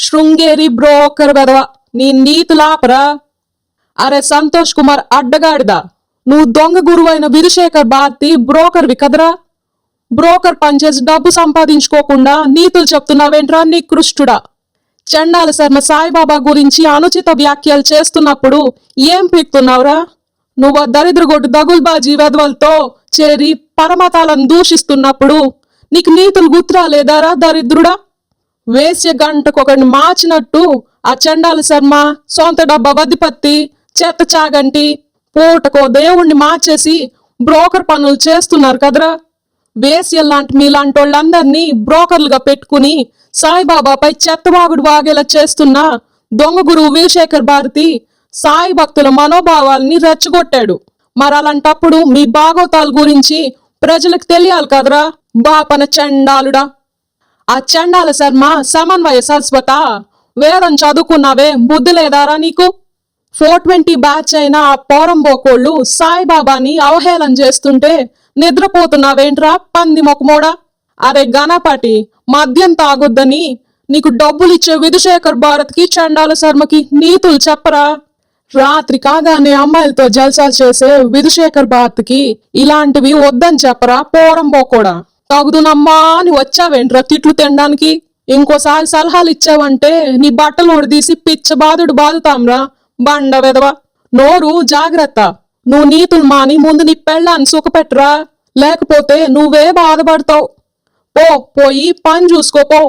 Sringeri broker వెదవ, నీ నీతులాపరా. అరే సంతోష్ కుమార్ అడ్డగాడిదా, నువ్వు దొంగ గురువైన విధుశేఖర్ భారతి బ్రోకర్వి కదరా. బ్రోకర్ పనిచేసి డబ్బు సంపాదించుకోకుండా నీతులు చెప్తున్నావేంట్రా నికృష్టుడా. చండాల శర్మ సాయిబాబా గురించి అనుచిత వ్యాఖ్యలు చేస్తున్నప్పుడు ఏం పీక్తున్నావురా. నువ్వు దరిద్రగొడ్డు దగుల్బాజీ వెధవలతో చేరి పరమతాలను దూషిస్తున్నప్పుడు నీకు నీతులు గుర్తురాలేదారా దరిద్రుడా. వేశ్య గంటకొకడిని మార్చినట్టు ఆ చండాల శర్మ సొంత డబ్బా వద్దిపత్తి చెత్త చాగంటి పూటకో దేవుణ్ణి మార్చేసి బ్రోకర్ పనులు చేస్తున్నారు కదరా. వేశ్యల్లాంటి మీలాంటి వాళ్ళందరినీ బ్రోకర్లుగా పెట్టుకుని సాయిబాబాపై చెత్తవాగుడు వాగేలా చేస్తున్న దొంగ గురువు విధుశేఖర్ భారతి సాయి భక్తుల మనోభావాల్ని రెచ్చగొట్టాడు. మరి అలాంటప్పుడు మీ భాగవతాల గురించి ప్రజలకు తెలియాలి కదరా బాపన చండాలుడా. ఆ చండాల శర్మ సమన్వయ సరస్వత, వేదం చదువుకున్నావే బుద్ధి లేదారా నీకు. 420 బ్యాచ్ అయిన ఆ పోరంబోకోళ్ళు సాయిబాబాని అవహేళన చేస్తుంటే నిద్రపోతున్నావేంట్రా పంది మొక్కమోడా. అరే గణపటి, మద్యం తాగొద్దని నీకు డబ్బులిచ్చే విధుశేఖర్ భారత్కి చండాల శర్మకి నీతులు చెప్పరా. రాత్రి కాగానే అమ్మాయిలతో జల్సాలు చేసే విధుశేఖర్ భారత్కి ఇలాంటివి వద్దని చెప్పరా పోరంబోకోడా. తగుదునమ్మా అని వచ్చావేంట్రా తిట్లు తినడానికి. ఇంకోసారి సలహాలు ఇచ్చావంటే నీ బట్టలు ఉడదీసి పిచ్చ బాధుడు బాదుతాంరా బండ వెదవ. నోరు జాగ్రత్త. నువ్వు నీతులు మాని ముందు నీ పెళ్ళాన్ని సుఖపెట్టరా, లేకపోతే నువ్వే బాధపడతావు. పోయి పని చూసుకోపో.